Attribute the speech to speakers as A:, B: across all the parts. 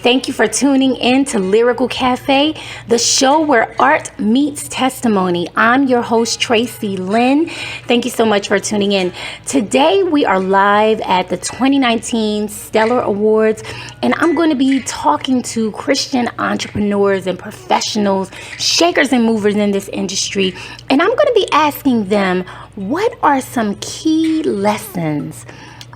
A: Thank you for tuning in to Lyrical Cafe, the show where art meets testimony. I'm your host, Traycee Lynn. Thank you so much for tuning in. Today, we are live at the 2019 Stallar Awards, and I'm going to be talking to Christian entrepreneurs and professionals, shakers and movers in this industry, and I'm going to be asking them, what are some key lessons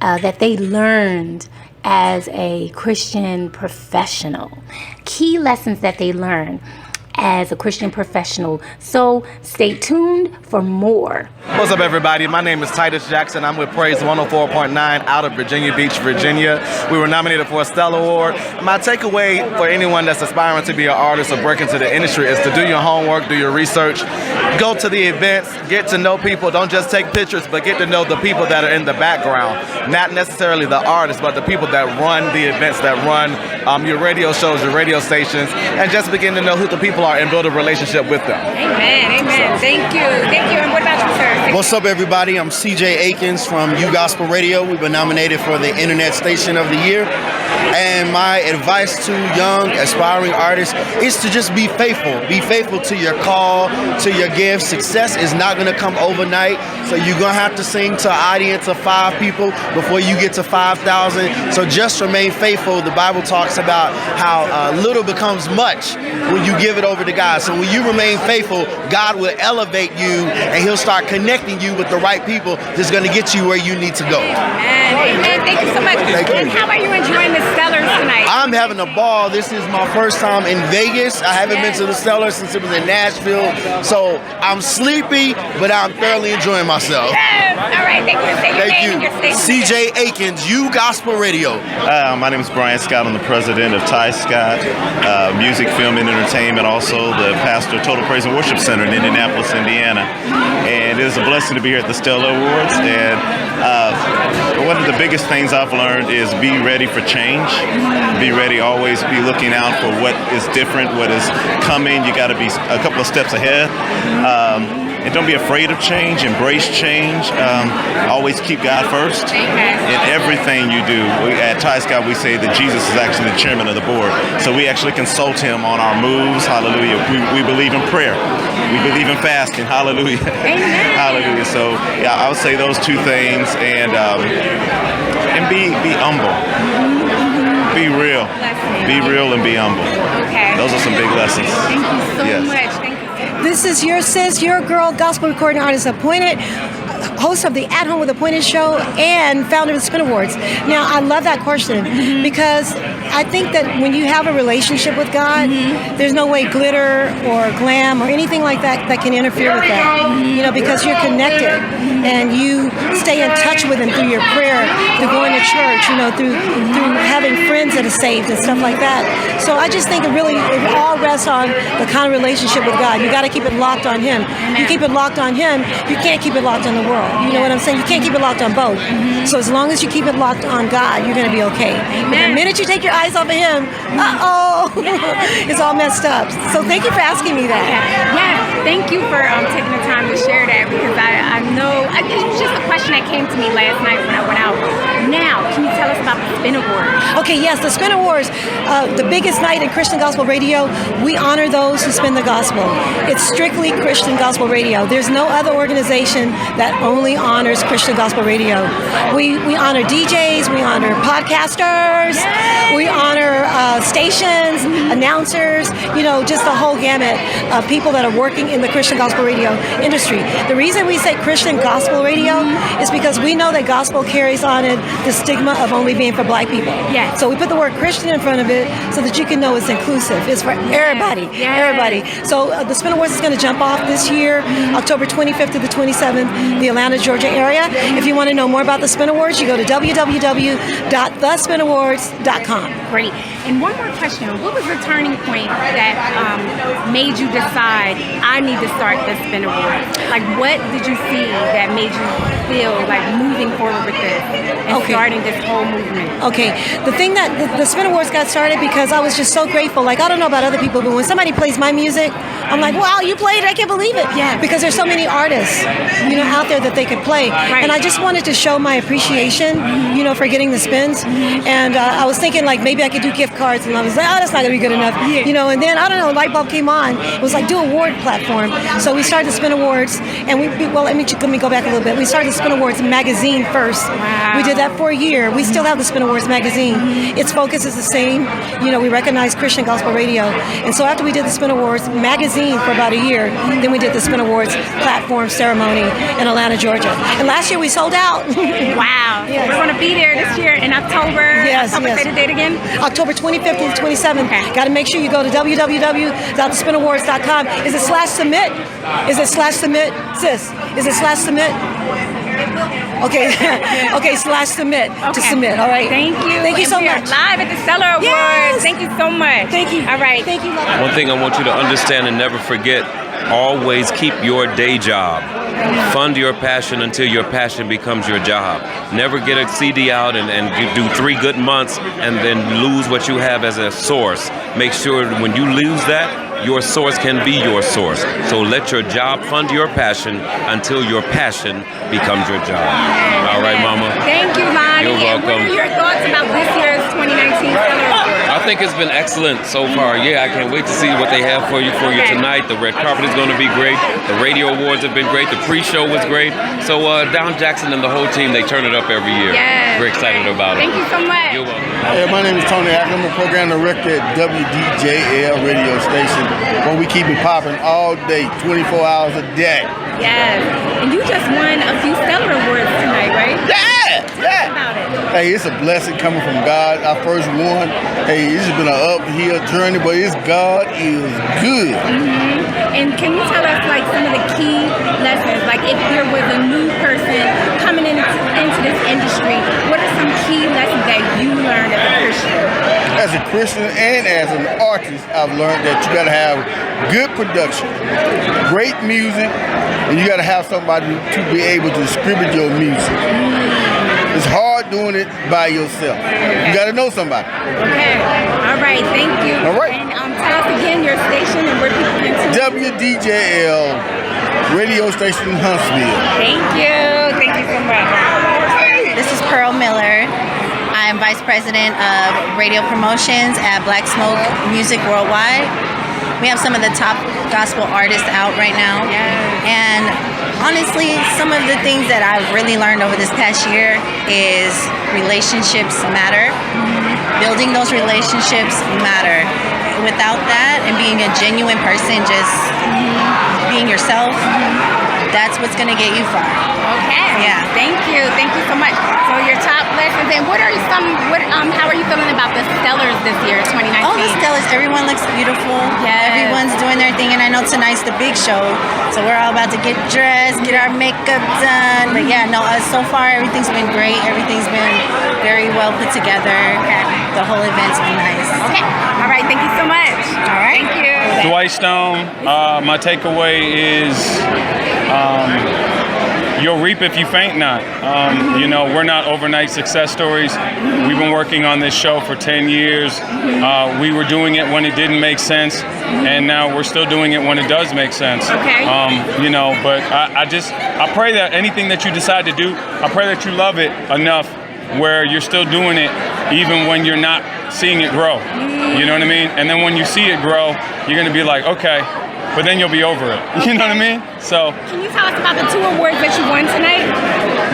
A: that they learned as a Christian professional? Key lessons that they learn as a Christian professional. So stay tuned for more.
B: What's up, everybody? My name is Titus Jackson. I'm with Praise 104.9 out of Virginia Beach, Virginia. We were nominated for a Stallar Award. My takeaway for anyone that's aspiring to be an artist or break into the industry is to do your homework, do your research, go to the events, get to know people. Don't just take pictures, but get to know the people that are in the background. Not necessarily the artists, but the people that run the events, that run your radio shows, your radio stations, and just begin to know who the people are and build a relationship with them.
C: Amen, amen. Thank you. And what about you, sir?
D: What's up, everybody? I'm CJ Akins from U Gospel Radio. We've been nominated for the Internet Station of the Year. And my advice to young, aspiring artists is to just be faithful. Be faithful to your call, to your gift. Success is not going to come overnight. So you're going to have to sing to an audience of 5 people before you get to 5,000. So just remain faithful. The Bible talks about how little becomes much when you give it over to God. So when you remain faithful, God will elevate you and he'll start connecting you with the right people that's going to get you where you need to go.
C: Amen. Thank you so much.
D: Thank you.
C: And how are you enjoying the Stallars tonight?
D: I'm having a ball. This is my first time in Vegas. I haven't been to the Stallar since it was in Nashville. So I'm sleepy, but I'm thoroughly enjoying myself.
C: Yes. All right. Thank you. Say your name and your station.
D: CJ Akins, U Gospel Radio.
E: My name is Brian Scott. I'm the president of Ty Scott Music, Film, and Entertainment, also the pastor of Total Praise and Worship Center in Indianapolis, Indiana. And it is a blessing to be here at the Stallar Awards. And one of the biggest things I've learned is be ready for change. Be ready, always be looking out for what is different, what is coming. You got to be a couple of steps ahead. And don't be afraid of change. Embrace change. Always keep God first in everything you do. At Ty Scott, we say that Jesus is actually the chairman of the board. So we actually consult him on our moves. Hallelujah. We believe in prayer. We believe in fasting. Hallelujah.
C: Amen.
E: Hallelujah. So yeah, I would say those two things, and be humble. Be real. Be real and be humble.
C: Okay.
E: Those are some big lessons.
C: Thank you so much. Thank you.
F: This is your sis, your girl, gospel recording artist appointed, host of the At Home with Appointed show, and founder of the Spin Awards. Now, I love that question because I think that when you have a relationship with God, there's no way glitter or glam or anything like that that can interfere with that. You know, because you're connected and you stay in touch with Him through your prayer, through going to church, you know, through having friends that are saved and stuff like that. So I just think it all rests on the kind of relationship with God. You got to keep it locked on Him. You keep it locked on Him, you can't keep it locked on the world. You know what I'm saying? You can't keep it locked on both. So as long as you keep it locked on God, you're going to be okay. But the minute you take your eyes off of Him, it's all messed up. So thank you for asking me that.
C: Yeah, thank you for taking the time to share that, because I know it was just a question that came to me last night when I went out. Now, can you tell us about the Spin Awards?
F: Okay, yes, the Spin Awards, the biggest night in Christian Gospel Radio. We honor those who spin the gospel. It's strictly Christian Gospel Radio. There's no other organization that only honors Christian Gospel Radio. We honor DJs, we honor podcasters, we honor stations, announcers, you know, just the whole gamut of people that are working in the Christian Gospel Radio industry. The reason we say Christian Gospel Radio is because we know that gospel carries on it the stigma of only being for Black people.
C: Yes.
F: So we put the word Christian in front of it so that you can know it's inclusive. It's for everybody.
C: Yes.
F: Everybody. So the Spin Awards is going to jump off this year, October 25th to the 27th, the Atlanta, Georgia area. If you want to know more about the Spin Awards, you go to www.thespinawards.com.
C: Great. And one more question. What was the turning point that made you decide I I need to start the Spin Awards? Like, what did you see that made you feel like moving forward with this and starting this whole movement?
F: Okay, the thing that the Spin Awards got started because I was just so grateful. Like, I don't know about other people, but when somebody plays my music, I'm like, wow, you played it, I can't believe it.
C: Yeah.
F: Because there's so many artists, out there that they could play.
C: Right.
F: And I just wanted to show my appreciation, for getting the spins. And I was thinking, like, maybe I could do gift cards, and I was like, oh, that's not going to be good enough. And then, I don't know, a light bulb came on. It was like, do award platform. So we started the Spin Awards, and let me go back a little bit. We started the Spin Awards magazine first.
C: Wow.
F: We did that for a year. We still have the Spin Awards magazine. Its focus is the same. We recognize Christian gospel radio. And so after we did the Spin Awards magazine for about a year, then we did the Spin Awards platform ceremony in Atlanta, Georgia. And last year we sold out.
C: Wow.
F: Yes.
C: We're going to be there this year in October.
F: Yes.
C: Say the date again.
F: October 25th and 27th.
C: Okay.
F: Got to make sure you go to www.thespinawards.com. Is it /submit? Is it /submit? Sis, is it /submit? Okay. Okay, /submit to submit. All right.
C: Thank you.
F: Thank you so
C: we are
F: much.
C: live at the Stallar Awards.
F: Yes.
C: Thank you so much.
F: Thank you.
C: All right.
F: Thank you.
G: One thing I want you to understand and never forget, always keep your day job. Fund your passion until your passion becomes your job. Never get a CD out and you do 3 good months and then lose what you have as a source. Make sure when you lose that, your source can be your source. So let your job fund your passion until your passion becomes your job. All right, Mama?
C: Thank you, Lonnie.
G: You're welcome.
C: And what are your thoughts about this year's 2019 Stallar Awards?
G: I think it's been excellent so far. Yeah, I can't wait to see what they have for you tonight. The red carpet is going to be great. The radio awards have been great. The pre-show was great. So Don Jackson and the whole team, they turn it up every year.
C: Yes.
G: We're excited about it.
C: Thank you so much.
G: You're welcome.
D: Hey, my name is Tony Acker. I'm a program director at WDJL radio station where we keep it popping all day, 24 hours a day.
C: Yes. And you just won a few Stallar Awards tonight, right?
D: Yeah!
C: About it.
D: Hey, it's a blessing coming from God. Our first one. Hey, it's been an uphill journey, but God is good.
C: And can you tell us like some of the key lessons? Like if there was a new person coming into this industry, what are some key lessons that you learned as a Christian?
D: As a Christian and as an artist, I've learned that you gotta have good production, great music, and you gotta have somebody to be able to distribute your music. It's hard doing it by yourself. You gotta know somebody.
C: Okay. All right. Thank you.
D: All right.
C: And tell us again your station and where people can tune in.
D: WDJL radio station in Huntsville.
C: Thank you. Thank you so much.
H: This is Pearl Miller. I'm Vice President of Radio Promotions at Black Smoke Music Worldwide. We have some of the top gospel artists out right now. And honestly, some of the things that I've really learned over this past year is relationships matter. Building those relationships matter. Without that and being a genuine person, just being yourself, that's what's going to get you far.
C: Okay.
H: Yeah.
C: Thank you. Thank you so much. So your top lessons, and how are you feeling about the Stallars this year, 2019?
H: Oh, the Stellars, everyone looks beautiful.
C: Yes.
H: Everyone's doing their thing, and I know tonight's the big show, so we're all about to get dressed, get our makeup done. But yeah, no, so far everything's been great. Everything's been very well put together.
C: Okay.
H: The whole event's been nice.
C: Okay. All right. Thank you so much.
H: All right.
C: Thank you.
I: Dwight Stone, my takeaway is you'll reap if you faint not. We're not overnight success stories. We've been working on this show for 10 years. We were doing it when it didn't make sense, and now we're still doing it when it does make sense.
C: Okay.
I: But I pray that anything that you decide to do, I pray that you love it enough where you're still doing it even when you're not seeing it grow. You know what I mean? And then when you see it grow, you're going to be like, okay, but then you'll be over it. You know what I mean? So.
C: Can you tell us about the 2 awards that you won tonight?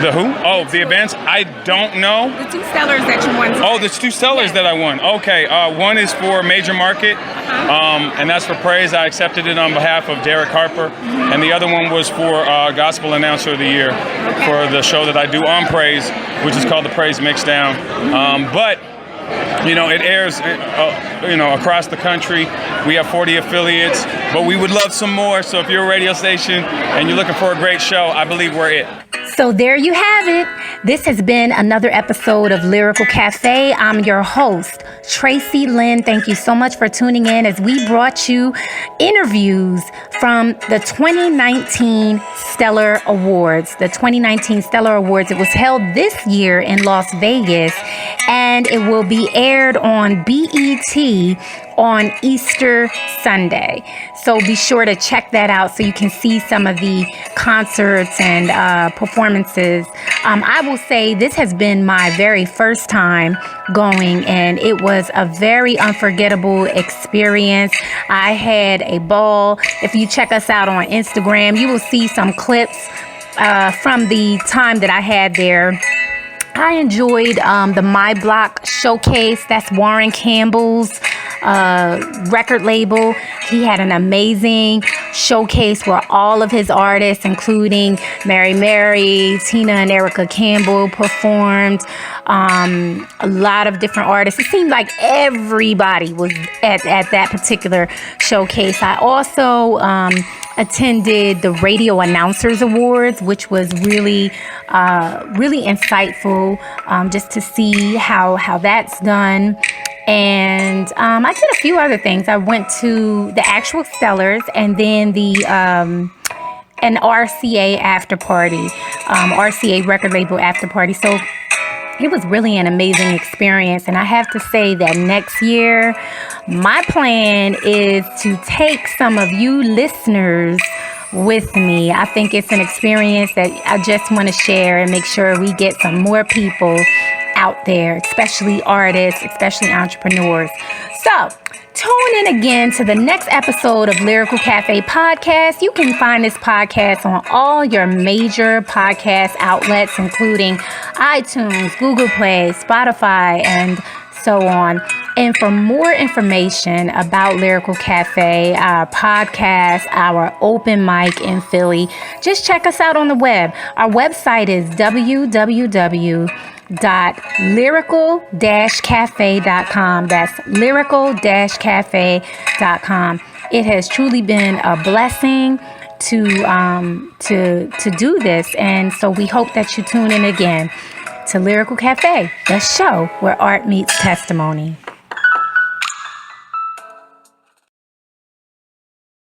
I: The who? Oh, the events? I don't know.
C: The 2 Stallars that you won tonight.
I: Oh, the 2 Stellars that I won. Okay, one is for Major Market, and that's for praise. I accepted it on behalf of Derek Harper. And the other one was for Gospel Announcer of the Year for the show that I do on praise, which is called the Praise Mixdown. But it airs, across the country. We have 40 affiliates, but we would love some more. So if you're a radio station and you're looking for a great show, I believe we're it.
A: So there you have it. This has been another episode of Lyrical Cafe. I'm your host, Traycee Lynn. Thank you so much for tuning in as we brought you interviews from the 2019 Stallar Awards. The 2019 Stallar Awards, it was held this year in Las Vegas, and it will be aired on BET on Easter Sunday. So be sure to check that out so you can see some of the concerts and performances. I will say this has been my very first time going, and it was a very unforgettable experience. I had a ball. If you check us out on Instagram, you will see some clips from the time that I had there. I enjoyed the My Block Showcase. That's Warren Campbell's record label. He had an amazing showcase where all of his artists, including Mary, Tina and Erica Campbell, performed. A lot of different artists. It seemed like everybody was at that particular showcase. I also attended the Radio Announcers Awards, which was really insightful, just to see how that's done. And I did a few other things. I went to the actual Stallars and then an RCA after party, RCA record label after party. So it was really an amazing experience. And I have to say that next year, my plan is to take some of you listeners with me. I think it's an experience that I just want to share and make sure we get some more people out there, especially artists, especially entrepreneurs. So tune in again to the next episode of Lyrical Cafe Podcast. You can find this podcast on all your major podcast outlets, including iTunes, Google Play, Spotify, and so on. And for more information about Lyrical Cafe, our podcast, our open mic in Philly, just check us out on the web. Our website is www.lyrical-cafe.com. That's lyrical-cafe.com. It has truly been a blessing to do this, and so we hope that you tune in again to Lyrical Cafe, the show where art meets testimony.